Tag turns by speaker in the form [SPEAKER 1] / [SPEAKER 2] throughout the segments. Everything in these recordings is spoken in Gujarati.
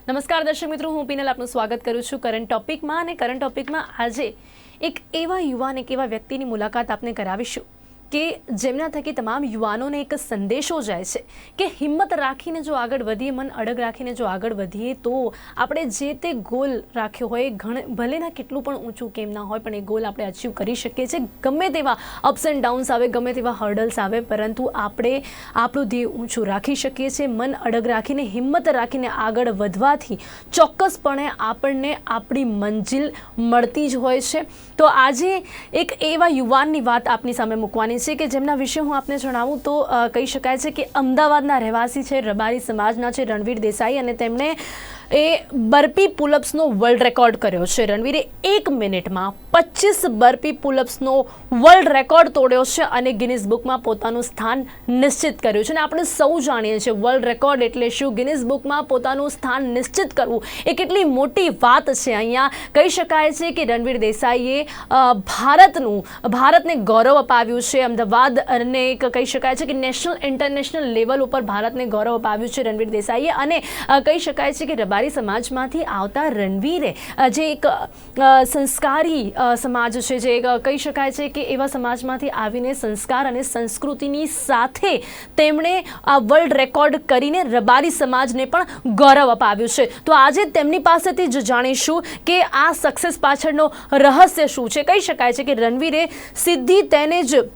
[SPEAKER 1] નમસ્કાર દર્શક મિત્રો, હું પીનલ આપનું સ્વાગત કરું છું કરંટ ટોપિકમાં. અને કરંટ ટોપિકમાં આજે એક એવા યુવાન, એક એવા વ્યક્તિની મુલાકાત આપને કરાવીશું કે જેમના થકી તમામ યુવાનોને એક સંદેશો જાય છે કે હિંમત રાખીને જો આગળ વધીએ, મન અડગ રાખીને જો આગળ વધીએ તો આપણે જે તે ગોલ રાખ્યો હોય, ભલેના કેટલું પણ ઊંચું કેમ ના હોય, પણ એ ગોલ આપણે અચીવ કરી શકીએ છીએ. ગમે તેવા અપ્સ એન્ડ ડાઉન્સ આવે, ગમે તેવા હર્ડલ્સ આવે, પરંતુ આપણે આપણું ધ્યેય ઊંચું રાખી શકીએ છીએ. મન અડગ રાખીને, હિંમત રાખીને આગળ વધવાથી ચોક્કસપણે આપણને આપણી મંજિલ મળતી જ હોય છે. તો આજે એક એવા યુવાનની વાત આપની સામે મૂકવાની છે કે જેમના વિશે હું આપને જણાવું તો કહી શકાય છે કે અમદાવાદના રહેવાસી છે, રબારી સમાજના છે રણવીર દેસાઈ, અને તેમણે એ બરપી પુલઅપ્સનો વર્લ્ડ રેકોર્ડ કર્યો છે. રણવીરે 1 મિનિટમાં 25 બરપી પુલઅપ્સનો વર્લ્ડ રેકોર્ડ તોડ્યો છે અને ગિનિસ બુકમાં પોતાનું સ્થાન નિશ્ચિત કર્યું છે. અને આપણે સૌ જાણીએ છીએ વર્લ્ડ રેકોર્ડ એટલે શું, ગિનિસ બુકમાં પોતાનું સ્થાન નિશ્ચિત કરવું એ કેટલી મોટી વાત છે. અહીંયા કહી શકાય છે કે રણવીર દેસાઈએ ભારતને ગૌરવ અપાવ્યું છે. અમદાવાદ અને એક કહી શકાય છે કે નેશનલ ઇન્ટરનેશનલ લેવલ ઉપર ભારતને ગૌરવ અપાવ્યું છે રણવીર દેસાઈએ. અને કહી શકાય છે કે રબારી સમાજમાંથી આવતા રણવીરે જે એક સંસ્કારી સમાજ છે, જે કહી શકાય છે કે એવા સમાજમાંથી આવીને સંસ્કાર અને સંસ્કૃતિની સાથે તેમણે આ વર્લ્ડ રેકોર્ડ કરીને રબારી સમાજને પણ ગૌરવ અપાવ્યું છે. તો આજે તેમની પાસેથી જ જાણીશું કે આ સક્સેસ પાછળનો રહસ્ય શું છે. કહી શકાય છે કે રણવીરે સીધી તેને જ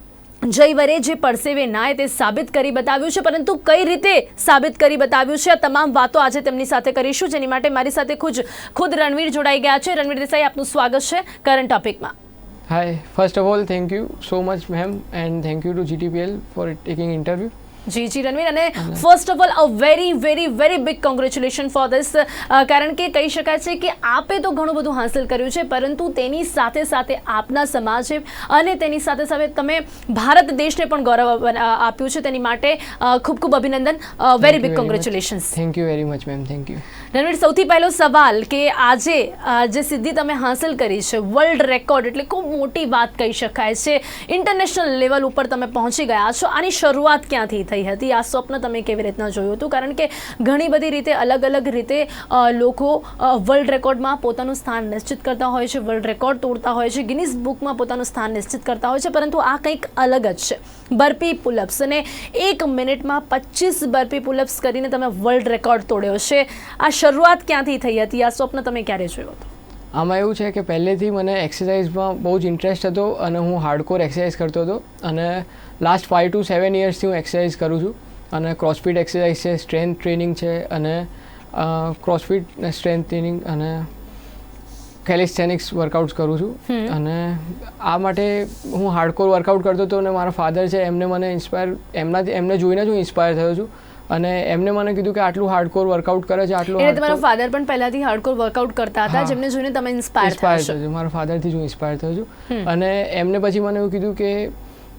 [SPEAKER 1] જય વરે જે પરસેવે નાય તે સાબિત કરી બતાવ્યું છે, પરંતુ કઈ રીતે સાબિત કરી બતાવ્યું છે, આ તમામ વાતો આજે તેમની સાથે કરીશું. જેની માટે મારી સાથે ખુદ રણવીર જોડાઈ ગયા છે. રણવીર દેસાઈ, આપનું સ્વાગત છે current ટોપિકમાં.
[SPEAKER 2] Hi, first of all, thank you so much, ma'am, and thank you to GTPL for taking interview.
[SPEAKER 1] જી રણવીર, અને first of all a very big congratulation for this. કારણ કે કહી શકાય છે કે આપે તો ઘણું બધું હાંસલ કર્યું છે, પરંતુ તેની સાથે સાથે આપના સમાજે અને તેની સાથે સાથે તમે ભારત દેશને પણ ગૌરવ આપ્યું છે. તેની માટે ખૂબ અભિનંદન. Very big congratulations.
[SPEAKER 2] Thank you very much ma'am, thank you.
[SPEAKER 1] Ranveer, સૌથી પહેલો સવાલ કે આજે જે સિદ્ધિ તમે હાંસલ કરી છે, વર્લ્ડ રેકોર્ડ એટલે ખૂબ મોટી વાત કહી શકાય છે. ઇન્ટરનેશનલ લેવલ ઉપર તમે પહોંચી ગયા છો. આની શરૂઆત ક્યાંથી થઈ હતી? આ સ્વપ્ન તમે કેવી રીતના જોયું હતું? કારણ કે ઘણી બધી રીતે અલગ રીતે લોકો વર્લ્ડ રેકોર્ડમાં પોતાનું સ્થાન નિશ્ચિત કરતા હોય છે, વર્લ્ડ રેકોર્ડ તોડતા હોય છે, ગિનિસ બુકમાં પોતાનું સ્થાન નિશ્ચિત કરતા હોય છે, પરંતુ આ કંઈક અલગ જ છે. બરપી પુલઅપ્સ, અને 1 મિનિટમાં 25 બરપી પુલઅપ્સ કરીને તમે વર્લ્ડ રેકોર્ડ તોડ્યો છે. આ શરૂઆત ક્યાંથી થઈ હતી? આ સ્વપ્ન તમે ક્યારે જોયું હતું?
[SPEAKER 2] આમાં એવું છે કે પહેલેથી મને એક્સરસાઇઝમાં બહુ જ ઇન્ટરેસ્ટ હતો અને હું હાર્ડકોર એક્સરસાઇઝ કરતો હતો. અને લાસ્ટ 5 to 7 યર્સથી હું એક્સરસાઇઝ કરું છું. અને ક્રોસફિટ એક્સરસાઇઝ છે, સ્ટ્રેન્થ ટ્રેનિંગ છે, અને ક્રોસફિટ સ્ટ્રેન્થ ટ્રેનિંગ અને કેલિસ્થેનિક્સ વર્કઆઉટ્સ કરું છું. અને આ માટે હું હાર્ડકોર વર્કઆઉટ કરતો હતો. અને મારા ફાધર છે, એમને મને એમને જોઈને જ હું ઇન્સ્પાયર થયો છું. અને એમને મને કીધું કે આટલું હાર્ડકોર વર્કઆઉટ કરે છે, આટલું.
[SPEAKER 1] એટલે તમારા ફાધર પણ પહેલાથી હાર્ડકોર વર્કઆઉટ કરતા હતા, જેમને જોઈને તમે ઇન્સ્પાયર થયો છો?
[SPEAKER 2] મારા ફાધરથી જ હું ઇન્સ્પાયર થયો છું. અને એમને પછી મને એવું કીધું કે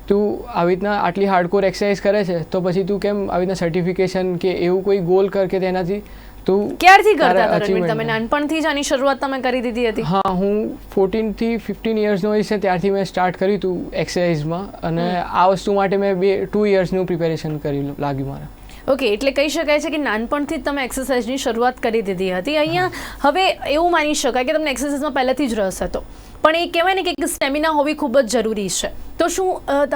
[SPEAKER 2] તું આવી રીતના આટલી હાર્ડકોર એક્સરસાઇઝ કરે છે, તો પછી તું કેમ આવી રીતના સર્ટિફિકેશન કે એવું કોઈ ગોલ કર કે તેનાથી તું.
[SPEAKER 1] ક્યારથી કરતા હતા રણવીર? તમે નાનપણથી જ આની શરૂઆત તમે કરી દીધી હતી?
[SPEAKER 2] હા, હું 14 થી 15 યર્સનો હોઈશ ને ત્યારથી મેં સ્ટાર્ટ કર્યું હતું એક્સરસાઇઝમાં. અને આ વસ્તુ માટે મેં 2 યર્સનું પ્રિપેરેશન કરી લાગ્યું મારે.
[SPEAKER 1] ઓકે, એટલે કહી શકાય છે કે નાનપણથી જ તમે એક્સરસાઇઝની શરૂઆત કરી દીધી હતી. અહીંયા હવે એવું માની શકાય કે તમને એક્સરસાઇઝમાં પહેલેથી જ રસ હતો, પણ એ કહેવાય ને કે સ્ટેમિના હોવી ખૂબ જ જરૂરી છે. તો શું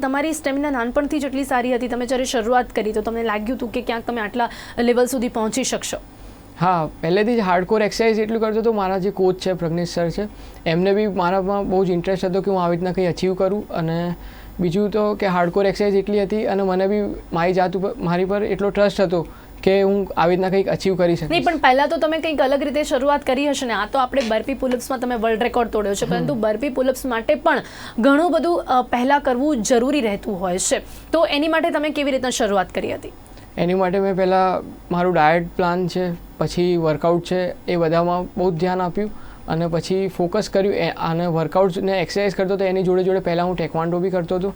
[SPEAKER 1] તમારી સ્ટેમિના નાનપણથી જ એટલી સારી હતી? તમે જ્યારે શરૂઆત કરી તો તમને લાગ્યું હતું કે ક્યાંક તમે આટલા લેવલ સુધી પહોંચી શકશો?
[SPEAKER 2] હા, પહેલેથી જ હાર્ડકોર એક્સરસાઇઝ એટલું કરતો હતો. મારા જે કોચ છે પ્રજ્ઞેશ સર છે, એમને બી મારામાં બહુ જ ઇન્ટરેસ્ટ હતો કે હું આવી રીતના કંઈ અચીવ કરું. અને બીજું તો કે હાર્ડકોર એક્સરસાઇઝ એટલી હતી અને મને બી મારી પર એટલો ટ્રસ્ટ હતો કે હું આવી રીતના કંઈક અચીવ કરી શકીશ.
[SPEAKER 1] નહીં, પણ પહેલાં તો તમે કંઈક અલગ રીતે શરૂઆત કરી હશે ને. આ તો આપણે બરપી પુલઅપ્સમાં તમે વર્લ્ડ રેકોર્ડ તોડ્યો છે, પરંતુ બરપી પુલઅપ્સ માટે પણ ઘણું બધું પહેલાં કરવું જરૂરી રહેતું હોય છે. તો એની માટે તમે કેવી રીતના શરૂઆત કરી હતી?
[SPEAKER 2] એની માટે મેં પહેલાં મારું ડાયટ પ્લાન છે, પછી વર્કઆઉટ છે, એ બધામાં બહુ જ ધ્યાન આપ્યું. અને પછી ફોકસ કર્યું. અને વર્કઆઉટ ને એક્સરસાઇઝ કરતો હતો એની જોડે પહેલાં હું ટેકવાન્ડો બી કરતો હતો.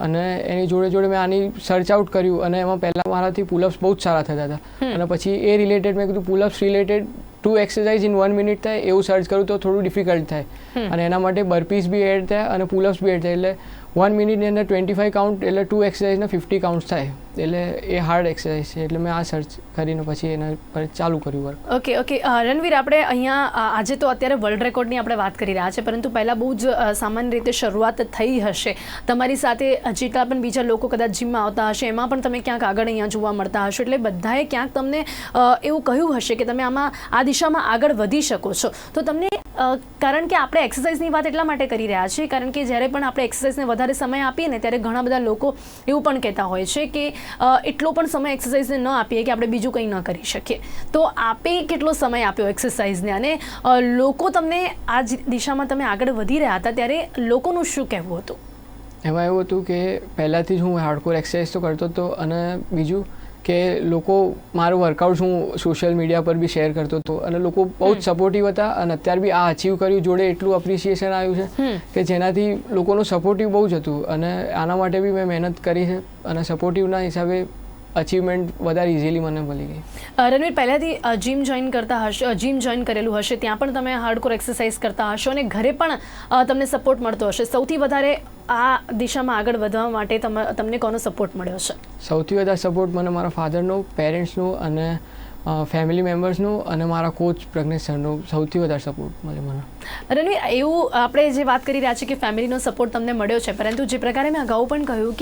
[SPEAKER 2] અને એની જોડે મેં આની સર્ચ આઉટ કર્યું. અને એમાં પહેલાં મારાથી પુલઅપ્સ બહુ જ સારા થતા હતા. અને પછી એ રિલેટેડ મેં કીધું pull-ups related 2 exercise in 1 minute થાય એવું સર્ચ કરું તો થોડું ડિફિકલ્ટ થાય. અને એના માટે બર્પીસ બી એડ થાય અને પુલઅપ્સ બી એડ થાય. એટલે 1 મિનિટની અંદર 25 કાઉન્ટ એટલે 2 એક્સરસાઇઝના 50 કાઉન્ટ્સ થાય, એટલે એ હાર્ડ એક્સરસાઇઝ છે. એટલે મેં આ સર્ચ કરીને પછી એના પર ચાલુ કર્યું વર્ક.
[SPEAKER 1] ઓકે રણવીર, આપણે અહીંયા આજે તો અત્યારે વર્લ્ડ રેકોર્ડની આપણે વાત કરી રહ્યા છે, પરંતુ પહેલાં બહુ જ સામાન્ય રીતે શરૂઆત થઈ હશે. તમારી સાથે જેટલા પણ બીજા લોકો કદાચ જીમમાં આવતા હશે એમાં પણ તમે ક્યાંક આગળ અહીંયા જોવા મળતા હશો, એટલે બધાએ ક્યાંક તમને એવું કહ્યું હશે કે તમે આ દિશામાં આગળ વધી શકો છો. તો તમને કારણ કે આપણે એક્સરસાઇઝની વાત એટલા માટે કરી રહ્યા છીએ કારણ કે જ્યારે પણ આપણે એક્સરસાઇઝને વધારે સમય આપીએ ને ત્યારે ઘણા બધા લોકો એવું પણ કહેતા હોય છે કે એટલો પણ સમય એક્સરસાઇઝને ન આપીએ કે આપણે બીજું કંઈ ન કરી શકીએ. તો આપે કેટલો સમય આપ્યો એક્સરસાઇઝને, અને લોકો તમને આ દિશામાં તમે આગળ વધી રહ્યા હતા ત્યારે લોકોનું શું કહેવું હતું?
[SPEAKER 2] એમાં એવું હતું કે પહેલાંથી જ હું હાર્ડકોર એક્સરસાઇઝ તો કરતો હતો, અને બીજું કે લોકો મારું વર્કઆઉટ્સ હું સોશિયલ મીડિયા પર બી શેર કરતો હતો અને લોકો બહુ જ સપોર્ટિવ હતા. અને અત્યારે બી આ અચીવ કર્યું જોડે એટલું અપ્રિસિએશન આવ્યું છે કે જેનાથી લોકોનું સપોર્ટિવ બહુ જ હતું, અને આના માટે બી મેં મહેનત કરી છે અને સપોર્ટિવના હિસાબે અચીવમેન્ટ વધારે ઇઝીલી મને મળી ગઈ.
[SPEAKER 1] રણવીર, પહેલાંથી જીમ જોઈન કરતા હશો, જીમ જોઈન કરેલું હશે, ત્યાં પણ તમે હાર્ડકોર એક્સરસાઇઝ કરતા હશો અને ઘરે પણ તમને સપોર્ટ મળતો હશે. સૌથી વધારે આ દિશામાં આગળ વધવા માટે તમને કોનો સપોર્ટ મળ્યો છે?
[SPEAKER 2] સૌથી વધારે સપોર્ટ મને મારા ફાધરનો, પેરેન્ટ્સનો અને ફેમિલી મેમ્બર્સનું અને મારા કોચ પ્રજ્ઞેશ સરનો સૌથી વધારે સપોર્ટ મળે મને.
[SPEAKER 1] રણવીર, એવું આપણે જે વાત કરી રહ્યા છીએ કે ફેમિલીનો સપોર્ટ તમને મળ્યો છે, પરંતુ જે પ્રકારે મેં અગાઉ પણ કહ્યું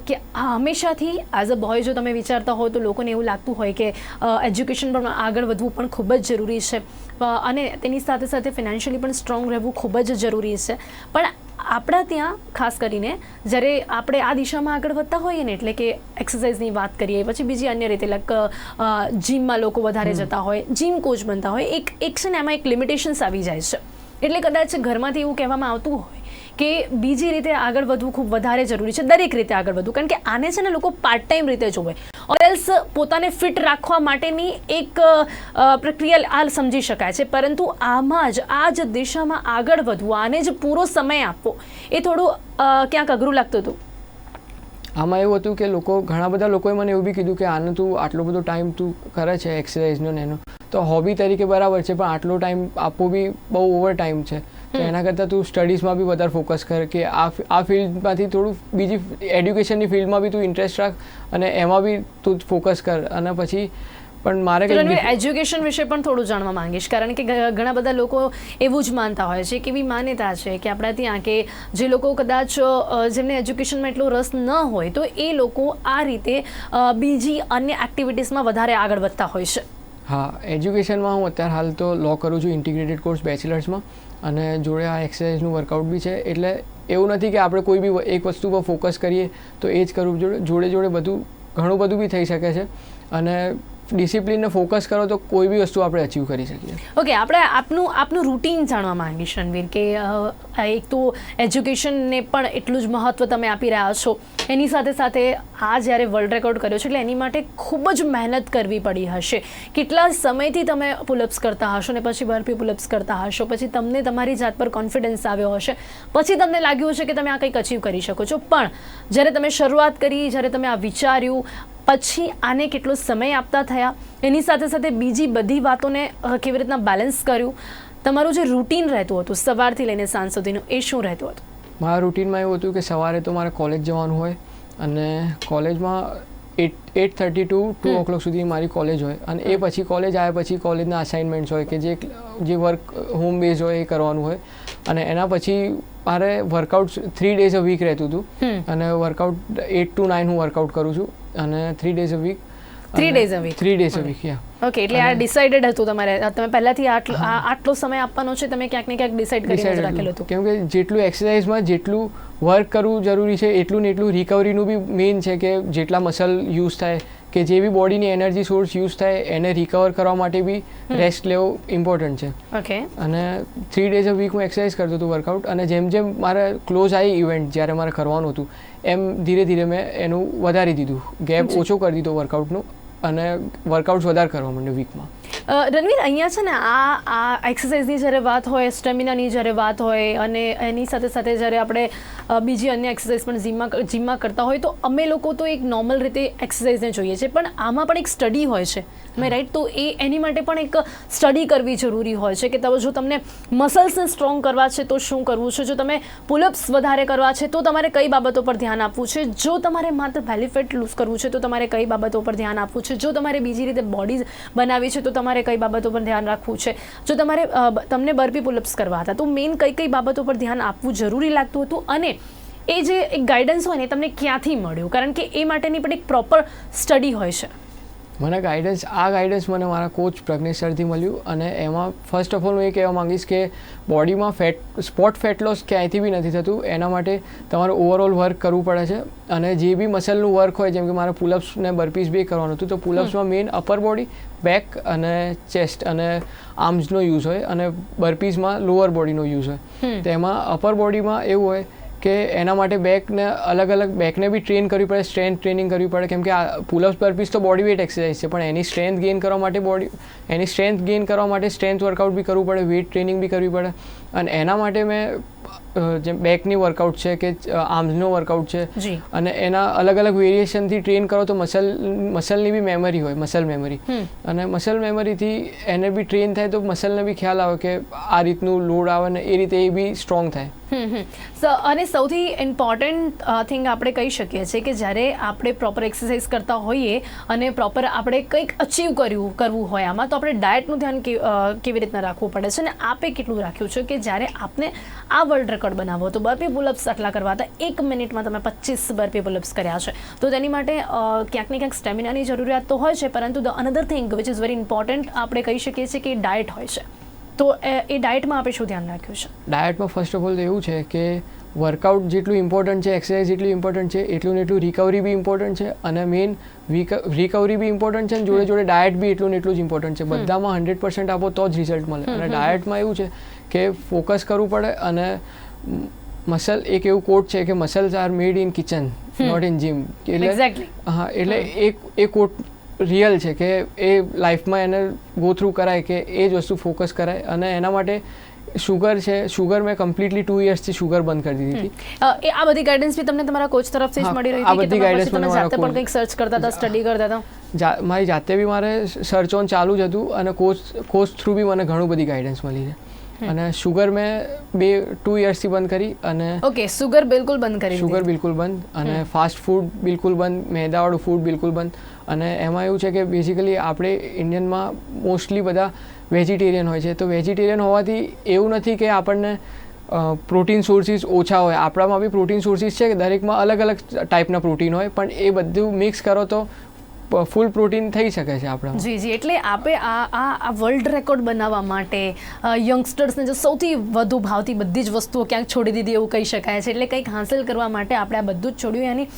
[SPEAKER 1] કે હંમેશાથી એઝ અ બોય જો તમે વિચારતા હો તો લોકોને એવું લાગતું હોય કે એજ્યુકેશન પર આગળ વધવું પણ ખૂબ જ જરૂરી છે અને તેની સાથે સાથે ફિનાન્શિયલી પણ સ્ટ્રોંગ રહેવું ખૂબ જ જરૂરી છે. પણ આપણા ત્યાં ખાસ કરીને જ્યારે આપણે આ દિશામાં આગળ વધતા હોઈએ ને, એટલે કે એક્સરસાઇઝની વાત કરીએ, પછી બીજી અન્ય રીતે લાઈક જીમમાં લોકો વધારે જતા હોય, જીમ કોચ બનતા હોય, એક છે ને એમાં એક લિમિટેશન્સ આવી જાય છે. એટલે કદાચ ઘરમાંથી એવું કહેવામાં આવતું હોય કે બીજી રીતે આગળ વધવું ખૂબ વધારે જરૂરી છે, દરેક રીતે આગળ વધવું, કારણ કે આને છે ને લોકો પાર્ટ ટાઈમ રીતે જોવે, ઓર એલ્સ પોતાને ફિટ રાખવા માટેની એક પ્રક્રિયા આ સમજી શકાય છે. પરંતુ આમાં જ આ જ દિશામાં આગળ વધવું, આને જ પૂરો સમય આપવો, એ થોડું ક્યાંક અઘરું લાગતું હતું.
[SPEAKER 2] આમાં એવું હતું કે ઘણા બધા લોકોએ મને એવું બી કીધું કે આને તું આટલો બધો ટાઈમ તું કરે છે એક્સરસાઇઝનો ને એનો, તો હોબી તરીકે બરાબર છે, પણ આટલો ટાઈમ આપવો બી બહુ ઓવર ટાઈમ છે. તો એના કરતાં તું સ્ટડીઝમાં બી વધારે ફોકસ કર, કે આ ફિલ્ડમાંથી થોડું બીજી એડ્યુકેશનની ફિલ્ડમાં બી તું ઇન્ટરેસ્ટ રાખ અને એમાં બી તું ફોકસ કર. અને પછી પણ મારે
[SPEAKER 1] એજ્યુકેશન વિશે પણ થોડું જાણવા માંગીશ, કારણ કે ઘણા બધા લોકો એવું જ માનતા હોય છે, કે એવી માન્યતા છે કે આપણા ત્યાં કે જે લોકો કદાચ જેમને એજ્યુકેશનમાં એટલો રસ ન હોય તો એ લોકો આ રીતે બીજી અન્ય એક્ટિવિટીઝમાં વધારે આગળ વધતા હોય છે.
[SPEAKER 2] હા, એજ્યુકેશનમાં હું અત્યારે હાલ તો લો કરું છું, ઇન્ટિગ્રેટેડ કોર્સ બેચલર્સમાં, અને જોડે આ એક્સરસાઇઝનું વર્કઆઉટ બી છે. એટલે એવું નથી કે આપણે કોઈ બી એક વસ્તુ પર ફોકસ કરીએ તો એ જ કરવું જોડે જોડે ઘણું બધું બી થઈ શકે છે, અને ડિસિપ્લિનને ફોકસ કરો તો કોઈ બી વસ્તુ આપણે અચીવ કરી શકીએ.
[SPEAKER 1] ઓકે, આપણે આપનું રૂટીન જાણવા માંગીશ રણવીર, કે એક તો એજ્યુકેશનને પણ એટલું જ મહત્ત્વ તમે આપી રહ્યા છો, એની સાથે સાથે આ જ્યારે વર્લ્ડ રેકોર્ડ કર્યો છે એટલે એની માટે ખૂબ જ મહેનત કરવી પડી હશે. કેટલા સમયથી તમે પુલઅપ્સ કરતા હશો ને પછી બરપી પુલઅપ્સ કરતા હશો, પછી તમને તમારી જાત પર કોન્ફિડન્સ આવ્યો હશે, પછી તમને લાગ્યું હશે કે તમે આ કંઈક અચીવ કરી શકો છો. પણ જ્યારે તમે શરૂઆત કરી, જ્યારે તમે આ વિચાર્યું, પછી આને કેટલો સમય આપતા થયા, એની સાથે સાથે બીજી બધી વાતોને કેવી રીતના બેલેન્સ કર્યું, તમારું જે રૂટીન રહેતું હતું સવારથી લઈને સાંજ સુધીનું, એ શું રહેતું હતું?
[SPEAKER 2] મારા રૂટીનમાં એવું હતું કે સવારે તો મારે કોલેજ જવાનું હોય, અને કોલેજમાં 8:30 to 2 o'clock સુધી મારી કોલેજ હોય, અને એ પછી કોલેજ આવ્યા પછી કોલેજના અસાઇનમેન્ટ્સ હોય કે જે વર્ક હોમ બેઝ હોય એ કરવાનું હોય, અને એના પછી મારે વર્કઆઉટ 3 days a week રહેતું હતું, અને વર્કઆઉટ 8 to 9 હું વર્કઆઉટ કરું છું, અને 3 days a week.
[SPEAKER 1] 3 days a week,
[SPEAKER 2] yeah.
[SPEAKER 1] Okay, એટલે આ ડિસાઇડેડ હતું તમારે, તમે પહેલાથી આટલો સમય આપવાનો છે, તમે ક્યાંક ને ક્યાંક ડિસાઇડ કરીને રાખેલું હતું?
[SPEAKER 2] કેમ કે જેટલું એક્સરસાઇઝમાં જેટલું વર્ક કરવું જરૂરી છે એટલું ને એટલું રિકવરીનું બી મેઇન છે, કે જેટલા મસલ યુઝ થાય, કે જે બી બોડીની એનર્જી સોર્સ યુઝ થાય એને રિકવર કરવા માટે બી રેસ્ટ લેવો ઇમ્પોર્ટન્ટ છે.
[SPEAKER 1] ઓકે,
[SPEAKER 2] અને 3 days a week હું એક્સરસાઇઝ કરતો હતો, વર્કઆઉટ, અને જેમ જેમ મારે ક્લોઝ આવી ઇવેન્ટ જ્યારે મારે કરવાનું હતું એમ ધીરે ધીરે મેં એનું વધારી દીધું, ગેપ ઓછો કરી દીધો વર્કઆઉટનું, અને વર્કઆઉટ્સ વધારે કરવા માંડ્યો વીકમાં.
[SPEAKER 1] રણવીર, અહીંયા છે ને આ એક્સરસાઇઝની જ્યારે વાત હોય, સ્ટેમિનાની જ્યારે વાત હોય અને એની સાથે સાથે જ્યારે આપણે બીજી અન્ય એક્સરસાઇઝ પણ જીમમાં કરતા હોય, તો અમે લોકો તો એક નોર્મલ રીતે એક્સરસાઇઝને જોઈએ છે, પણ આમાં પણ એક સ્ટડી હોય છે, મેં રાઈટ? તો એની માટે પણ એક સ્ટડી કરવી જરૂરી હોય છે કે જો તમને મસલ્સને સ્ટ્રોંગ કરવા છે તો શું કરવું છે, જો તમે પુલઅપ્સ વધારે કરવા છે તો તમારે કઈ બાબતો પર ધ્યાન આપવું છે, જો તમારે માત્ર બેલી ફેટ લૂઝ કરવું છે તો તમારે કઈ બાબતો પર ધ્યાન આપવું છે, જો તમારે બીજી રીતે બોડી બનાવવી છે તો તમારે કઈ બાબતો પર ધ્યાન રાખવું છે, જો તમને બર્પી પુલઅપ્સ કરવા હતા તો મેઇન કઈ બાબતો પર ધ્યાન આપવું જરૂરી લાગતું હતું, અને એ જે એક ગાઈડન્સ હોય ને તમને ક્યાંથી મળ્યું? કારણ કે એ માટેની પણ એક પ્રોપર સ્ટડી હોય છે.
[SPEAKER 2] મને ગાઈડન્સ મને મારા કોચ પ્રજ્ઞેશ સરથી મળ્યું, અને એમાં ફર્સ્ટ ઓફ ઓલ હું એ કહેવા માંગીશ કે બોડીમાં સ્પોટ ફેટ લોસ ક્યાંયથી બી નથી થતું. એના માટે તમારે ઓવરઓલ વર્ક કરવું પડે છે, અને જે બી મસલનું વર્ક હોય, જેમ કે મારે પુલઅપ્સ ને બર્પીસ બી કરવાનું હતું, તો પુલઅપ્સમાં મેઇન અપર બોડી, બેક અને ચેસ્ટ અને આર્મ્સનો યુઝ હોય, અને બર્પીસમાં લોઅર બોડીનો યુઝ હોય. તો એમાં અપર બોડીમાં એવું હોય કે એના માટે બેકને બી ટ્રેન કરવી પડે, સ્ટ્રેન્થ ટ્રેનિંગ કરવી પડે, કેમ કે આ પુલઅપ્સ બર્પીસ તો બોડી વેટ એક્સરસાઇઝ છે, પણ એની સ્ટ્રેન્થ ગેઇન કરવા માટે સ્ટ્રેન્થ વર્કઆઉટ બી કરવું પડે, વેટ ટ્રેનિંગ બી કરવી પડે. અને એના માટે મેં જેમ બેકની વર્કઆઉટ છે કે આર્મ્સનો વર્કઆઉટ છે, અને એના અલગ વેરિએશનથી ટ્રેન કરો તો મસલની બી મેમરી હોય, મસલ મેમરી, અને મસલ મેમરીથી એને બી ટ્રેન થાય તો મસલને બી ખ્યાલ આવે કે આ રીતનું લોડ આવે ને એ રીતે એ બી સ્ટ્રોંગ થાય.
[SPEAKER 1] અને સૌથી ઇમ્પોર્ટન્ટ થિંગ આપણે કહી શકીએ છીએ કે જ્યારે આપણે પ્રોપર એક્સરસાઇઝ કરતા હોઈએ અને પ્રોપર આપણે કંઈક અચીવ કરવું હોય આમાં, તો આપણે ડાયટનું ધ્યાન કેવી રીતના રાખવું પડે છે, અને આપે કેટલું રાખ્યું છે કે જ્યારે આપને આ વર્લ્ડ રેકોર્ડ બનાવો તો બર્પી પુલઅપ્સ આટલા કરવા હતા, 1 મિનિટમાં તમે 25 બર્પી પુલઅપ્સ કર્યા છે, તો તેની માટે ક્યાંક ને ક્યાંક સ્ટેમિનાની જરૂરિયાત તો હોય છે, પરંતુ the another thing which is very important આપણે કહી શકીએ છીએ કે ડાયટ હોય છે. તો એ ડાયટમાં આપણે શું ધ્યાન રાખ્યું છે?
[SPEAKER 2] ડાયટમાં ફર્સ્ટ ઓફ ઓલ એવું છે કે વર્કઆઉટ જેટલું ઇમ્પોર્ટન્ટ છે, એક્સરસાઇઝ જેટલું ઇમ્પોર્ટન્ટ છે, એટલું ને એટલું રિકવરી બી ઇમ્પોર્ટન્ટ છે, અને મેઇન રિકવરી બી ઇમ્પોર્ટન્ટ છે, અને જોડે ડાયટ બી એટલું ને એટલું જ ઇમ્પોર્ટન્ટ છે. બધામાં 100% આપો તો જ રિઝલ્ટ મળે. અને ડાયટમાં એવું છે કે ફોકસ કરવું પડે, અને એક એવું કોટ છે કે muscles are made in kitchen, not in gym. એટલે એ કોટ રિયલ છે કે એ લાઈફમાં એને ગો થ્રુ કરાય, કે એ જ વસ્તુ ફોકસ કરાય. અને એના માટે શુગર મેં કમ્પ્લીટલી 2 યર્સથી શુગર બંધ કરી દીધી હતી.
[SPEAKER 1] આ બધી ગાઈડન્સ બી તમને તમારા કોચ તરફથી જ મળી રહી હતી?
[SPEAKER 2] આ બધી ગાઈડન્સ મને
[SPEAKER 1] જાતે પણ કંઈક સર્ચ કરતા હતા, સ્ટડી કરતા હતા?
[SPEAKER 2] મારી જાતે બી મારે સર્ચ ઓન ચાલુ જ હતું, અને કોચ થ્રુ બી મને ઘણું બધી ગાઈડન્સ મળી છે. અને શુગર મેં 2 યર્સથી બંધ કરી. અને
[SPEAKER 1] ઓકે, શુગર બિલકુલ બંધ,
[SPEAKER 2] અને ફાસ્ટ ફૂડ બિલકુલ બંધ, મેદાવાળું ફૂડ બિલકુલ બંધ. અને એમાં એવું છે કે બેઝિકલી આપણે ઇન્ડિયનમાં મોસ્ટલી બધા વેજીટેરિયન હોય છે, તો વેજીટેરિયન હોવાથી એવું નથી કે આપણને પ્રોટીન સોર્સિસ ઓછા હોય. આપણામાં બી પ્રોટીન સોર્સિસ છે, કે દરેકમાં અલગ ટાઈપના પ્રોટીન હોય, પણ એ બધું મિક્સ કરો તો ફૂલ પ્રોટીન થઈ શકે છે આપણા.
[SPEAKER 1] જી. એટલે આપણે આ વર્લ્ડ રેકોર્ડ બનાવવા માટે યંગસ્ટર્સને જે સૌથી વધુ ભાવતી બધી જ વસ્તુઓ ક્યાંક છોડી દીધી એવું કહી શકાય છે. એટલે કંઈક હાંસલ કરવા માટે આપણે આ બધું જ છોડ્યું, યાની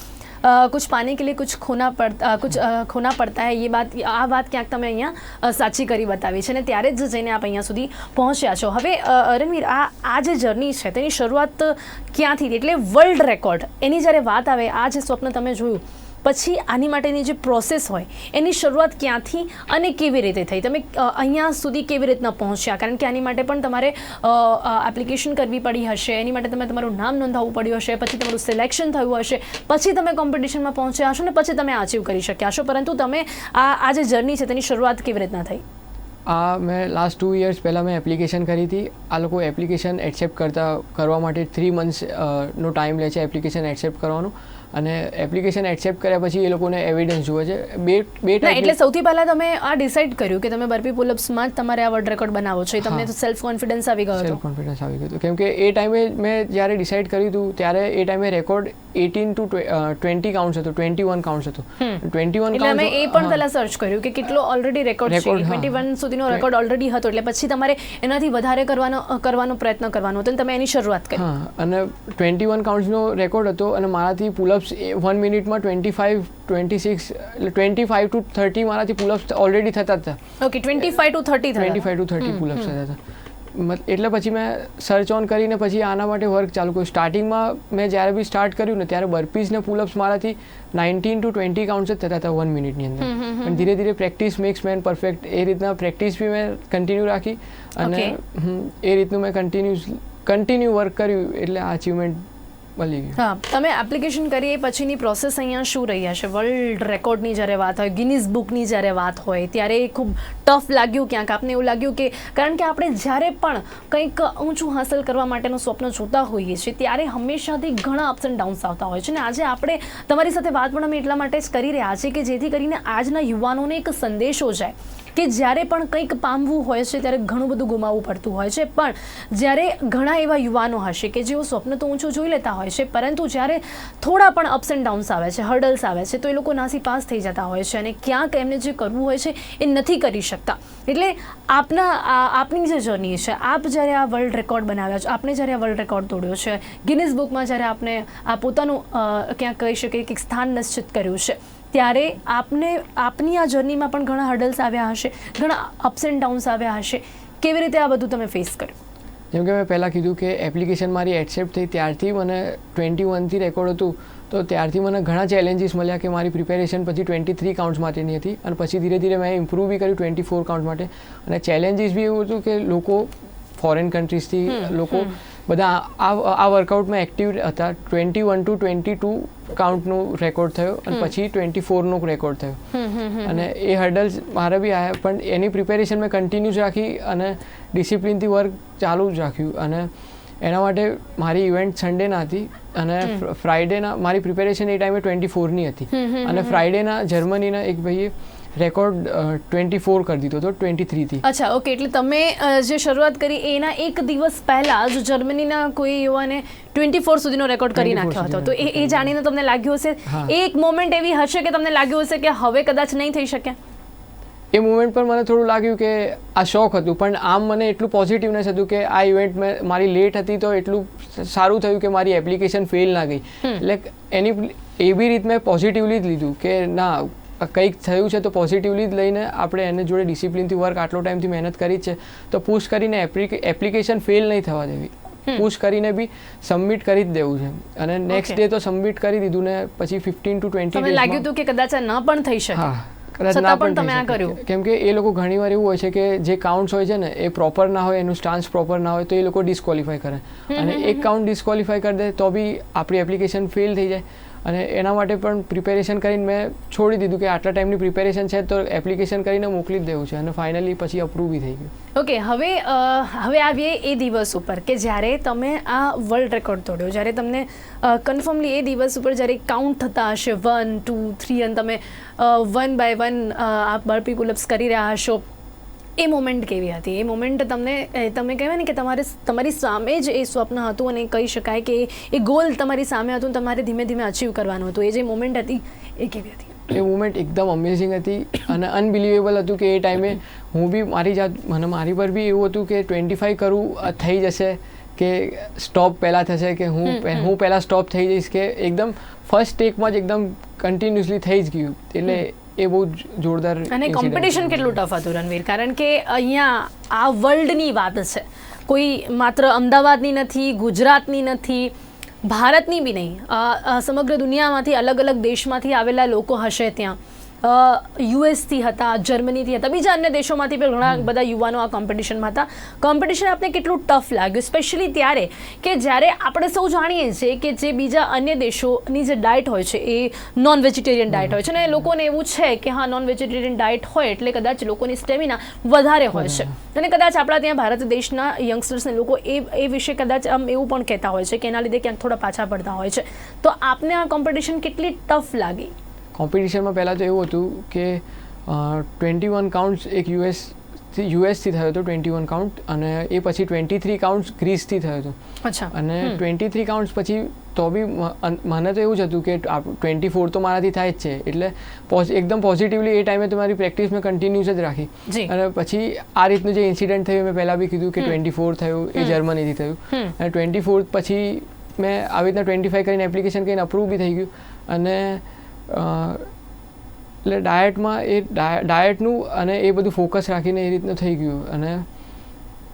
[SPEAKER 1] कुछ पाने के लिए कुछ खोना પડતા હૈ. આ વાત ક્યાંક તમે અહીંયા સાચી કરી બતાવી છે, અને ત્યારે જ જઈને આપ અહીંયા સુધી પહોંચ્યા છો. હવે રણવીર, આ જે જર્ની છે તેની શરૂઆત ક્યાંથી થઈ? એટલે વર્લ્ડ રેકોર્ડ એની જ્યારે વાત આવે, આ જે સ્વપ્ન તમે જોયું, પછી આની માટેની જે પ્રોસેસ હોય એની શરૂઆત ક્યાંથી અને કેવી રીતે થઈ? તમે અહીંયા સુધી કેવી રીતના પહોંચ્યા? કારણ કે આની માટે પણ તમારે એપ્લિકેશન કરવી પડી હશે, એની માટે તમે તમારું નામ નોંધાવવું પડ્યું હશે, પછી તમારું સિલેક્શન થયું હશે, પછી તમે કોમ્પિટિશનમાં પહોંચ્યા હશો, ને પછી તમે અચીવ કરી શક્યા હશો. પરંતુ તમે આ જે જર્ની છે તેની શરૂઆત કેવી રીતના થઈ?
[SPEAKER 2] મેં લાસ્ટ 2 યર્સ પહેલાં મેં એપ્લિકેશન કરી હતી. આ લોકો એપ્લિકેશન એક્સેપ્ટ કરવા માટે 3 months નો ટાઈમ લે છે એપ્લિકેશન એક્સેપ્ટ કરવાનું, અને એપ્લિકેશન એક્સેપ્ટ કર્યા પછી એ લોકોને એવિડન્સ જુએ છે. બે
[SPEAKER 1] એટલે સૌથી પહેલાં તમે આ ડિસાઇડ કર્યું કે તમે બર્પી પુલઅપ્સમાં જ તમારે આ વર્લ્ડ રેકોર્ડ બનાવો છો, તમને તો સેલ્ફ કોન્ફિડન્સ આવી ગયો હતો?
[SPEAKER 2] સેલ્ફ કોન્ફિડન્સ આવી ગયો હતો, કેમ કે એ ટાઈમે મેં જ્યારે ડિસાઇડ કર્યું હતું ત્યારે એ ટાઈમે રેકોર્ડ 18 to 20 કાઉન્ટ્સ હતો, 21 કાઉન્ટ્સ હતો. 21
[SPEAKER 1] એટલે અમે એ પણ પહેલા સર્ચ કર્યું કે કેટલો ઓલરેડી રેકોર્ડ છે. 21 સુધીનો રેકોર્ડ ઓલરેડી હતો, એટલે પછી તમારે એનાથી વધારે કરવાનો પ્રયત્ન કરવાનો હતો, અને તમે એની શરૂઆત કરી.
[SPEAKER 2] અને 21 કાઉન્ટ્સનો રેકોર્ડ હતો, અને મારાથી પુલઅપ્સ 1 મિનિટમાં 25, 26 એટલે 25 to 30 મારાથી પુલઅપ્સ ઓલરેડી થતા હતા.
[SPEAKER 1] ઓકે, 25 to 30
[SPEAKER 2] પુલઅપ્સ થતા હતા. એટલે પછી મેં સર્ચ ઓન કરીને પછી આના માટે વર્ક ચાલુ કર્યું. સ્ટાર્ટિંગમાં મેં જ્યારે બી સ્ટાર્ટ કર્યું ને ત્યારે બર્પીઝ ને પુલઅપ્સ મારાથી 19 to 20 કાઉન્ટ્સ જ થતા હતા 1 મિનિટની અંદર. પણ ધીરે ધીરે પ્રેક્ટિસ મેક્સ મેન પરફેક્ટ, એ રીતના પ્રેક્ટિસ બી મેં કન્ટિન્યુ રાખી અને એ રીતનું મેં કન્ટિન્યુ વર્ક કર્યું એટલે આ અચીવમેન્ટ મળી ગયું.
[SPEAKER 1] હા, તમે એપ્લિકેશન કરી એ પછીની પ્રોસેસ અહીંયા શું રહી હશે? વર્લ્ડ રેકોર્ડની જ્યારે વાત હોય, ગિનીઝ બુકની જ્યારે વાત હોય, ત્યારે એ ખૂબ ટફ લાગ્યું ક્યાંક? આપને એવું લાગ્યું કે કારણ કે આપણે જ્યારે પણ કંઈક ઊંચું હાંસલ કરવા માટેનું સ્વપ્ન જોતા હોઈએ છીએ ત્યારે હંમેશાથી ઘણા અપ્સ એન્ડ ડાઉન્સ આવતા હોય છે ને આજે આપણે તમારી સાથે વાત પણ અમે એટલા માટે જ કરી રહ્યા છીએ કે જેથી કરીને આજના યુવાનોને એક સંદેશો જાય કે જ્યારે પણ કંઈક પામવું હોય છે ત્યારે ઘણું બધું ગુમાવવું પડતું હોય છે, પણ જ્યારે ઘણા એવા યુવાનો હશે કે જેઓ સ્વપ્ન તો ઊંચું જોઈ લેતા હોય છે પરંતુ જ્યારે થોડા પણ અપ્સ એન્ડ ડાઉન્સ આવે છે, હર્ડલ્સ આવે છે તો એ લોકો નાસી પાસ થઈ જતા હોય છે અને ક્યાંક એમને જે કરવું હોય છે એ નથી કરી શકતા. એટલે આપની જે જર્ની છે, આપ જ્યારે આ વર્લ્ડ રેકોર્ડ બનાવ્યા છે, આપને જ્યારે આ વર્લ્ડ રેકોર્ડ તોડ્યો છે, ગિનીઝ બુકમાં જ્યારે આપને આ પોતાનું ક્યાંક કહી શકીએ કે સ્થાન નિશ્ચિત કર્યું છે, ત્યારે આપની આ જર્નીમાં પણ ઘણા હર્ડલ્સ આવ્યા હશે, ઘણા અપ્સ એન્ડ ડાઉન્સ આવ્યા હશે. કેવી રીતે આ બધું તમે ફેસ કર્યું?
[SPEAKER 2] જેમ કે મેં પહેલાં કીધું કે એપ્લિકેશન મારી એક્સેપ્ટ થઈ ત્યારથી મને 21થી રેકોર્ડ હતું તો ત્યારથી મને ઘણા ચેલેન્જીસ મળ્યા કે મારી પ્રિપેરેશન પછી 23 કાઉન્ટ્સ માટેની હતી અને પછી ધીરે ધીરે મેં ઇમ્પ્રૂવ બી કર્યું 24 કાઉન્ટ માટે. અને ચેલેન્જીસ બી એવું હતું કે લોકો ફોરેન કન્ટ્રીઝથી લોકો બધા આ વર્કઆઉટમાં એક્ટિવ હતા. 21 to 22 કાઉન્ટનું રેકોર્ડ થયો અને પછી 24નો રેકોર્ડ થયો અને એ હર્ડલ્સ મારે બી આવ્યા પણ એની પ્રિપેરેશન મેં કન્ટિન્યુઅસ રાખી અને ડિસિપ્લિનથી વર્ક ચાલુ જ રાખ્યું. અને એના માટે મારી ઇવેન્ટ સન્ડેના હતી અને ફ્રાઈડેના મારી પ્રિપેરેશન એ ટાઈમે 24ની હતી અને ફ્રાઈડેના જર્મનીના એક ભાઈએ રેકોર્ડ 24 કરી દીધો હતો 23થી.
[SPEAKER 1] અચ્છા, ઓકે. એટલે તમે જે શરૂઆત કરી એના એક દિવસ પહેલા જ જર્મનીના કોઈ યુવાને 24 સુધીનો રેકોર્ડ કરી નાખ્યો હતો. તો એ જાણીને તમને લાગ્યું હશે, એક મોમેન્ટ એવી હશે કે તમને લાગ્યું હશે કે હવે કદાચ નહીં થઈ શકે?
[SPEAKER 2] એ મુમેન્ટ પર મને થોડું લાગ્યું કે આ શોખ હતું પણ આમ મને એટલું પોઝિટિવનેસ હતું કે આ ઇવેન્ટ મારી લેટ હતી તો એટલું સારું થયું કે મારી એપ્લિકેશન ફેલ ના ગઈ. એટલે એની એ બી રીત મેં પોઝિટિવલી જ લીધું કે ના કંઈક થયું છે તો પોઝિટિવલી જ લઈને આપણે એને જોડે ડિસિપ્લિનથી વર્ક આટલો ટાઈમથી મહેનત કરી છે તો પુશ કરીને એપ્લિકેશન ફેલ નહીં થવા દેવી, પુશ કરીને બી સબમિટ કરી જ દેવું છે. અને નેક્સ્ટ ડે તો સબમિટ કરી દીધું ને પછી 15 to 20
[SPEAKER 1] તમને લાગ્યું હતું કે કદાચ આ ન પણ થઈ શકે?
[SPEAKER 2] હા, કદાચ ના પણ તમે આ કર્યું કેમ કે એ લોકો ઘણીવાર એવું હોય છે કે જે કાઉન્ટ્સ હોય છે ને એ પ્રોપર ના હોય, એનું સ્ટાન્સ પ્રોપર ના હોય તો એ લોકો ડિસ્ક્વોલિફાય કરે અને એક કાઉન્ટ ડિસ્ક્વોલિફાય કરી દે તો બી આપણી એપ્લિકેશન ફેલ થઈ જાય. અને એના માટે પણ પ્રિપેરેશન કરીને મેં છોડી દીધું કે આટલા ટાઈમની પ્રિપેરેશન છે તો એપ્લિકેશન કરીને મોકલી જ દેવું છે અને ફાઇનલી પછી અપ્રૂવ બી થઈ ગયું.
[SPEAKER 1] ઓકે, હવે આવીએ એ દિવસ ઉપર કે જ્યારે તમે આ વર્લ્ડ રેકોર્ડ તોડ્યો, જ્યારે તમને કન્ફર્મલી એ દિવસ ઉપર જ્યારે કાઉન્ટ થતા હશે 1, 2, 3 અને તમે 1 by 1 આ બર્પી પુલઅપ્સ કરી રહ્યા હશો, એ મોમેન્ટ કેવી હતી? એ મોમેન્ટ તમે કહેવાય ને કે તમારી સામે જ એ સ્વપ્ન હતું અને કહી શકાય કે એ ગોલ તમારી સામે હતું, તમારે ધીમે ધીમે અચીવ કરવાનું હતું. એ જે મોમેન્ટ હતી એ કેવી હતી?
[SPEAKER 2] એ મુમેન્ટ એકદમ અમેઝિંગ હતી અને અનબિલિવેબલ હતું કે એ ટાઈમે હું બી મારી પર બી એવું હતું કે 25 કરું થઈ જશે કે સ્ટોપ પહેલાં થશે કે હું પહેલાં સ્ટોપ થઈ જઈશ કે એકદમ ફર્સ્ટ ટેકમાં જ એકદમ કન્ટિન્યુઅસલી થઈ જ ગયું. એટલે એ બહુ જોરદાર. અને
[SPEAKER 1] કોમ્પિટિશન કેટલું ટફ હતું રણવીર? કારણ કે અહીંયા આ વર્લ્ડની વાત છે, કોઈ માત્ર અમદાવાદની નથી, ગુજરાતની નથી, ભારતની બી નહીં, સમગ્ર દુનિયામાંથી અલગ અલગ દેશમાંથી આવેલા લોકો હશે ત્યાં. યુએસથી હતા, જર્મનીથી હતા, બીજા અન્ય દેશોમાંથી પણ ઘણા બધા યુવાનો આ કોમ્પિટિશનમાં હતા. કોમ્પિટિશન આપને કેટલું ટફ લાગ્યું, સ્પેશિયલી ત્યારે કે જ્યારે આપણે સૌ જાણીએ છીએ કે જે બીજા અન્ય દેશોની જે ડાયટ હોય છે એ નોન વેજીટેરિયન ડાયટ હોય છે અને લોકોને એવું છે કે હા નોન વેજીટેરિયન ડાયટ હોય એટલે કદાચ લોકોની સ્ટેમિના વધારે હોય છે અને કદાચ આપણા ત્યાં ભારત દેશના યંગસ્ટર્સને લોકો એ વિશે કદાચ આમ એવું પણ કહેતા હોય છે કે એના લીધે ક્યાંક થોડા પાછા પડતા હોય છે. તો આપને આ કોમ્પિટિશન કેટલી ટફ લાગી?
[SPEAKER 2] કોમ્પિટિશનમાં પહેલાં તો એવું હતું કે 21 કાઉન્ટ્સ એક યુએસથી થયો હતો 21 કાઉન્ટ અને એ પછી 23 કાઉન્ટ્સ ગ્રીસથી થયો હતો.
[SPEAKER 1] અચ્છા.
[SPEAKER 2] અને 23 કાઉન્ટ્સ પછી તો બી મને તો એવું જ હતું કે 24 તો મારાથી થાય જ છે એટલે એકદમ પોઝિટિવલી એ ટાઈમે તો મારી પ્રેક્ટિસ મેં કન્ટિન્યુઅસ જ રાખી. અને પછી આ રીતનું જે ઇન્સિડન્ટ થયું મેં પહેલાં બી કીધું કે 24 થયું એ જર્મનીથી થયું અને 24 પછી મેં આવી રીતના 25 કરીને એપ્લિકેશન કરીને અપ્રૂવ બી થઈ ગયું. અને એટલે ડાયટનું અને એ બધું ફોકસ રાખીને એ રીતનું થઈ ગયું અને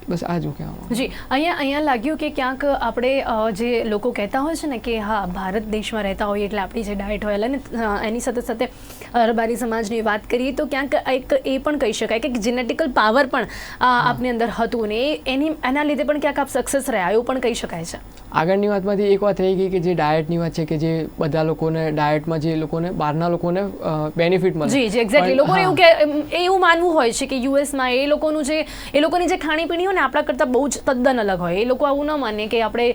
[SPEAKER 2] બસ આ જ હું કહેવા માંગુ.
[SPEAKER 1] જી, અહીંયા લાગ્યું કે ક્યાંક આપણે જે લોકો કહેતા હોય છે ને કે હા ભારત દેશમાં રહેતા હોઈએ એટલે આપણી જે ડાયટ હોય અને એની સાથે સાથે રબારી સમાજની વાત કરીએ તો ક્યાંક એક એ પણ કહી શકાય કે જેનેટિકલ પાવર પણ આપની અંદર હતું ને એના લીધે પણ ક્યાંક આપ સક્સેસ રહ્યા એવું પણ કહી શકાય છે.
[SPEAKER 2] આગળની વાતમાંથી એક વાત રહી ગઈ કે જે ડાયટની વાત છે કે જે બધા લોકોને ડાયટમાં જે લોકોને બહારના લોકોને બેનિફિટ મળે.
[SPEAKER 1] જી એક્ઝેક્ટલી. લોકોને એવું માનવું હોય છે કે યુએસમાં એ લોકોની જે ખાણીપીણી હોય ને આપણા કરતાં બહુ જ તદ્દન અલગ હોય. એ લોકો આવું ન માને કે આપણે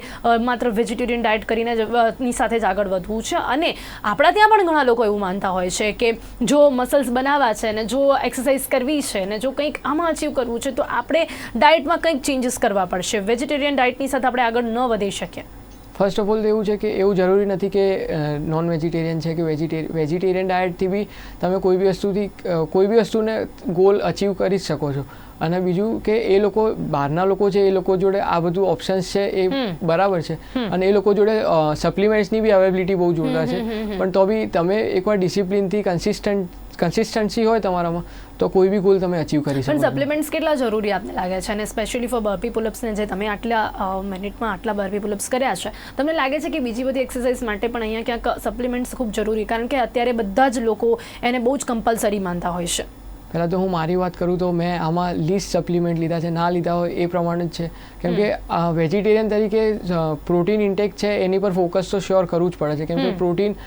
[SPEAKER 1] માત્ર વેજીટેરિયન ડાયટ કરીને ની સાથે જ આગળ વધવું છે. અને આપણા ત્યાં પણ ઘણા લોકો એવું માનતા હોય છે કે જો મસલ્સ બનાવવા છે ને જો એક્સરસાઇઝ કરવી છે ને જો કંઈક આમાં અચીવ કરવું છે તો આપણે ડાયટમાં કંઈક ચેન્જીસ કરવા પડશે. વેજીટેરિયન ડાયટની સાથે આપણે આગળ ન વધી શકીએ.
[SPEAKER 2] ફર્સ્ટ ઓફ ઓલ તો એવું છે કે એવું જરૂરી નથી કે નોન વેજીટેરિયન છે કે વેજીટેરિયન ડાયટથી બી તમે કોઈ બી વસ્તુને ગોલ અચીવ કરી શકો છો. અને બીજું કે એ લોકો બહારના લોકો છે એ લોકો જોડે આ બધું ઓપ્શન્સ છે એ બરાબર છે અને એ લોકો જોડે સપ્લિમેન્ટ્સની બી અવેલેબિલિટી બહુ જોરદાર છે. પણ તો બી તમે એકવાર ડિસિપ્લિનથી કન્સિસ્ટન્સી હોય તમારામાં તો કોઈ બી ગોલ તમે અચીવ કરી શકો.
[SPEAKER 1] પણ સપ્લિમેન્ટ્સ કેટલા જરૂરી આપને લાગે છે અને સ્પેશિયલી ફોર બર્પી પુલઅપ્સને જે તમે આટલા મિનિટમાં આટલા બર્પી પુલઅપ્સ કર્યા છે તમને લાગે છે કે બીજી બધી એક્સરસાઇઝ માટે પણ અહીંયા ક્યાંક સપ્લિમેન્ટ્સ ખૂબ જરૂરી કારણ કે અત્યારે બધા જ લોકો એને બહુ જ કમ્પલસરી માનતા હોય છે.
[SPEAKER 2] પહેલાં તો હું મારી વાત કરું તો મેં આમાં લીસ્ટ સપ્લિમેન્ટ લીધા છે. ના લીધા હોય એ પ્રમાણે જ છે કેમ કે વેજીટેરિયન તરીકે પ્રોટીન ઇન્ટેક છે એની પર ફોકસ તો શ્યોર કરવું જ પડે છે કેમ કે પ્રોટીન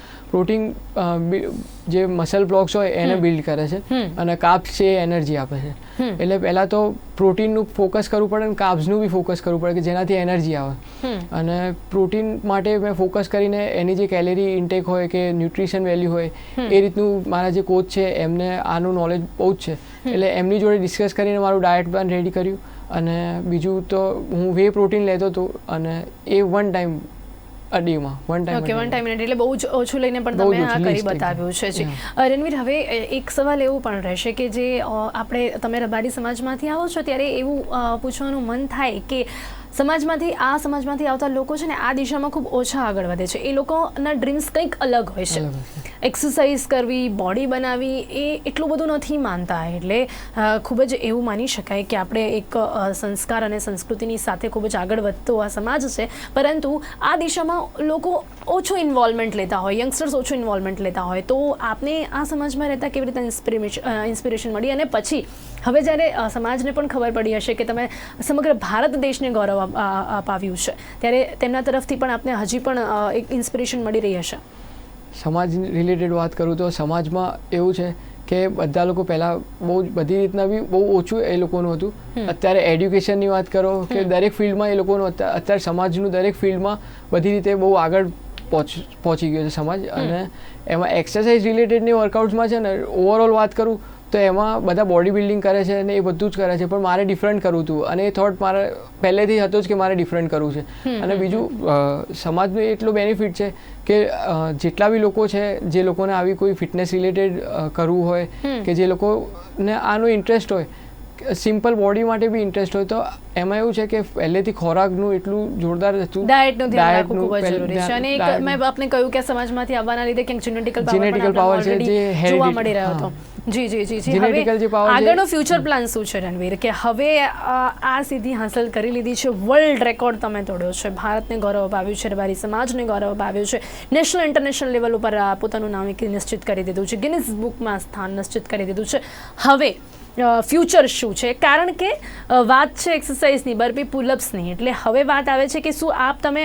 [SPEAKER 2] જે મસલ બ્લોક્સ હોય એને બિલ્ડ કરે છે અને કાર્બ્સ છે એ એનર્જી આપે છે. એટલે પહેલાં તો પ્રોટીનનું ફોકસ કરવું પડે અને કાર્બ્સનું બી ફોકસ કરવું પડે કે જેનાથી એનર્જી આવે. અને પ્રોટીન માટે મેં ફોકસ કરીને એની જે કેલેરી ઇન્ટેક હોય કે ન્યુટ્રિશન વેલ્યુ હોય એ રીતનું મારા જે કોચ છે એમને આનું નોલેજ બહુ જ છે એટલે એમની જોડે ડિસ્કસ કરીને મારું ડાયટ પ્લાન રેડી કર્યું. અને બીજું તો હું વે પ્રોટીન લેતો હતો અને એ વન ટાઈમ વન ટાઈમ
[SPEAKER 1] એટલે બહુ જ ઓછું લઈને પણ તમે આ કરી બતાવ્યું છે. જી રણવીર, હવે એક સવાલ એવું પણ રહેશે કે જે તમે રબારી સમાજમાંથી આવો છો ત્યારે એવું પૂછવાનું મન થાય કે સમાજમાંથી આવતા લોકો છે ને આ દિશામાં ખૂબ ઓછા આગળ વધે છે. એ લોકોના ડ્રીમ્સ કંઈક અલગ હોય છે. એક્સરસાઇઝ કરવી, બોડી બનાવવી એ એટલું બધું નથી માનતા. એટલે ખૂબ જ એવું માની શકાય કે આપણે એક સંસ્કાર અને સંસ્કૃતિની સાથે ખૂબ જ આગળ વધતો આ સમાજ છે પરંતુ આ દિશામાં લોકો ઓછું ઇન્વોલ્વમેન્ટ લેતા હોય, યંગસ્ટર્સ ઓછું ઇન્વોલ્વમેન્ટ લેતા હોય. તો આપને આ સમાજમાં રહેતા કેવી રીતે ઇન્સ્પિરેશન મળી અને પછી હવે જ્યારે સમાજને પણ ખબર પડી હશે કે તમે સમગ્ર ભારત દેશને ગૌરવ અપાવ્યું છે ત્યારે તેમના તરફથી પણ આપને હજી પણ એક ઇન્સ્પિરેશન મળી રહી હશે.
[SPEAKER 2] સમાજ રિલેટેડ વાત કરું તો સમાજમાં એવું છે કે બધા લોકો પહેલાં બધી રીતના બી બહુ ઓછું એ લોકોનું હતું. અત્યારે એડ્યુકેશનની વાત કરો કે દરેક ફિલ્ડમાં એ લોકોનું અત્યારે સમાજનું દરેક ફિલ્ડમાં બધી રીતે બહુ આગળ પહોંચી ગયો છે સમાજ. અને એમાં એક્સરસાઇઝ રિલેટેડની વર્કઆઉટ્સમાં છે ને ઓવરઓલ વાત કરું તો એમાં બધા બોડી બિલ્ડિંગ કરે છે અને એ બધું જ કરે છે પણ મારે ડિફરન્ટ કરવું હતું અને એ થોટ મારે પહેલેથી હતો જ કે મારે ડિફરન્ટ કરવું છે. અને બીજું સમાજનું એટલું બેનિફિટ છે કે જેટલા બી લોકો છે જે લોકોને આવી કોઈ ફિટનેસ રિલેટેડ કરવું હોય કે જે લોકોને આનો ઇન્ટરેસ્ટ હોય, સિમ્પલ બોડી માટે બી ઇન્ટરેસ્ટ હોય તો એમાં એવું છે કે પહેલેથી ખોરાકનું એટલું જોરદાર હતું.
[SPEAKER 1] ડાયટનું ધ્યાન રાખવું ખૂબ જ જરૂરી છે. અને એક મેં આપને કહ્યું કે સમાજમાંથી આવવાના લીધે ક્યાંક જેનેટિકલ પાવર છે જે જોવા મળી રહ્યો હતો. જી. આગળનો ફ્યુચર પ્લાન શું છે રણવીર? કે હવે આ સિદ્ધિ હાંસલ કરી લીધી છે, વર્લ્ડ રેકોર્ડ તમે તોડ્યો છે, ભારતને ગૌરવ અપાવ્યું છે, રબારી સમાજને ગૌરવ અપાવ્યું છે, નેશનલ ઇન્ટરનેશનલ લેવલ ઉપર પોતાનું નામ નિશ્ચિત કરી દીધું છે, ગિનિસ બુકમાં સ્થાન નિશ્ચિત કરી દીધું છે. હવે ફ્યુચર શું છે? કારણ કે વાત છે એક્સરસાઇઝની, બર્પી પુલઅપ્સની, એટલે હવે વાત આવે છે કે શું તમે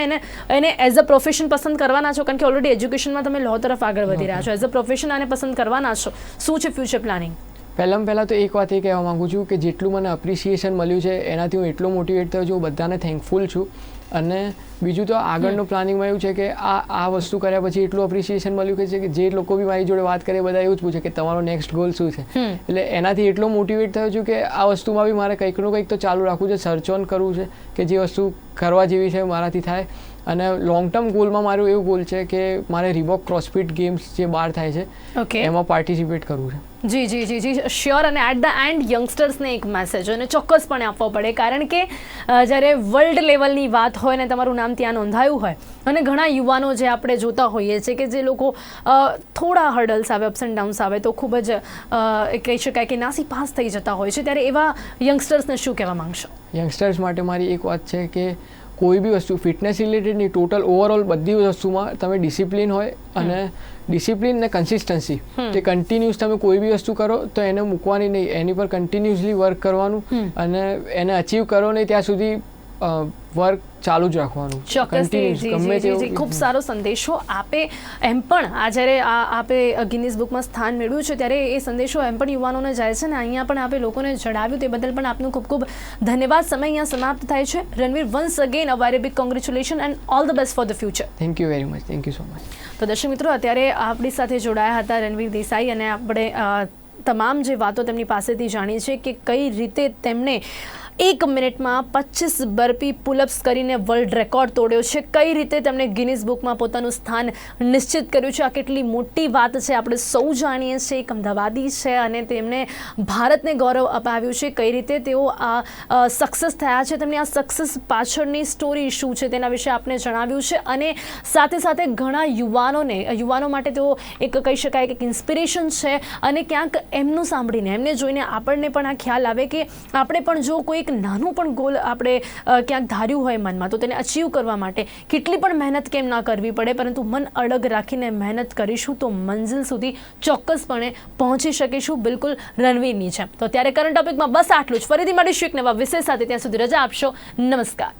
[SPEAKER 1] એને એઝ અ પ્રોફેશન પસંદ કરવાના છો? કારણ કે ઓલરેડી એજ્યુકેશનમાં તમે લો તરફ આગળ વધી રહ્યા છો. એઝ અ પ્રોફેશન આને પસંદ કરવાના છો. શું છે ફ્યુચર પ્લાનિંગ?
[SPEAKER 2] પહેલાં તો એક વાત એ કહેવા માગું છું કે જેટલું મને અપ્રિસિએશન મળ્યું છે એનાથી હું એટલો મોટિવેટ થયો છું, બધાને થેન્કફુલ છું. અને બીજું તો આગળનું પ્લાનિંગમાં એવું છે કે આ વસ્તુ કર્યા પછી એટલું અપ્રિસિએશન મળ્યું કે જે લોકો બી મારી જોડે વાત કરે બધા એવું જ પૂછે કે તમારો નેક્સ્ટ ગોલ શું છે. એટલે એનાથી એટલો મોટિવેટ થયો છું કે આ વસ્તુમાં બી મારે કંઈકનું કંઈક તો ચાલુ રાખવું છે, સર્ચ ઓન કરવું છે કે જે વસ્તુ કરવા જેવી છે મારાથી થાય. અને લોંગ ટર્મ ગોલમાં મારું એવું ગોલ છે કે મારે રિબોક ક્રોસફિટ ગેમ્સ જે બહાર થાય છે એમાં પાર્ટિસિપેટ કરવું છે.
[SPEAKER 1] જી શ્યોર. અને એટ ધ એન્ડ યંગસ્ટર્સને એક મેસેજ અને ચોક્કસપણે આપવો પડે કારણ કે જ્યારે વર્લ્ડ લેવલની વાત હોય ને તમારું નામ ત્યાં નોંધાયું હોય અને ઘણા યુવાનો જે આપણે જોતા હોઈએ છીએ કે જે લોકો થોડા હર્ડલ્સ આવે, અપ્સ એન્ડ ડાઉન્સ આવે તો ખૂબ જ કહી શકાય કે નાસી પાસ થઈ જતા હોય છે, ત્યારે એવા યંગસ્ટર્સને શું કહેવા માંગશો?
[SPEAKER 2] યંગસ્ટર્સ માટે મારી એક વાત છે કે કોઈ બી વસ્તુ ફિટનેસ રિલેટેડની ટોટલ ઓવરઓલ બધી વસ્તુમાં તમે ડિસિપ્લિન હોય અને ડિસિપ્લિન ને કન્સિસ્ટન્સી કે કન્ટિન્યુઅસ તમે કોઈ બી વસ્તુ કરો તો એને મૂકવાની નહીં, એની પર કન્ટિન્યુઅસલી વર્ક કરવાનું અને એને અચીવ કરો નહીં ત્યાં સુધી વર્ક ચાલુ જ રાખવાનું.
[SPEAKER 1] ચોક્કસથી ખૂબ સારો સંદેશો આપે. એમ પણ આ જ્યારે આપે ગિનીઝ બુકમાં સ્થાન મેળવ્યું છે ત્યારે એ સંદેશો એમ પણ યુવાનોને જાય છે ને અહીંયા પણ આપે લોકોને જણાવ્યું, તે બદલ પણ આપનું ખૂબ ખૂબ ધન્યવાદ. સમય અહીંયા સમાપ્ત થાય છે. Ranveer, once again a very big congratulation and all the best for the future.
[SPEAKER 2] Thank you very much. Thank you so much.
[SPEAKER 1] તો દર્શક મિત્રો, અત્યારે આપણી સાથે જોડાયા હતા રણવીર દેસાઈ અને આપણે તમામ જે વાતો તેમની પાસેથી જાણી છે કે કઈ રીતે તેમણે 1 મિનિટમાં 25 બર્પી પુલઅપ્સ કરીને વર્લ્ડ રેકોર્ડ તોડ્યો છે, કઈ રીતે તેમણે ગિનીઝ બુકમાં પોતાનું સ્થાન નિશ્ચિત કર્યું છે. આ કેટલી મોટી વાત છે, આપણે સૌ જાણીએ છીએ. એક અમદાવાદી છે અને તેમણે ભારતને ગૌરવ અપાવ્યું છે. કઈ રીતે તેઓ આ સક્સેસ થયા છે, તેમની આ સક્સેસ પાછળની સ્ટોરી શું છે તેના વિશે આપને જણાવ્યું છે. અને સાથે સાથે ઘણા યુવાનો માટે તેઓ એક કહી શકાય કે ઇન્સ્પિરેશન છે. અને ક્યાંક એમનું સાંભળીને, એમને જોઈને આપણને પણ આ ખ્યાલ આવે કે આપણે પણ જો કોઈ એક નાનું પણ ગોલ આપણે ક્યાંક ધાર્યું હોય મનમાં, તો તેને અચીવ કરવા માટે કેટલી પણ મહેનત કેમ ના કરવી પડે, પરંતુ મન અડગ રાખીને મહેનત કરીશું તો મંજિલ સુધી ચોક્કસપણે પહોંચી શકીશું, બિલકુલ રણવીરની જેમ. તો ત્યારે કરંટ ટોપિકમાં બસ આટલું જ. ફરીથી મળીશું એક નવા વિષય સાથે. ત્યાં સુધી રજા આપશો. નમસ્કાર.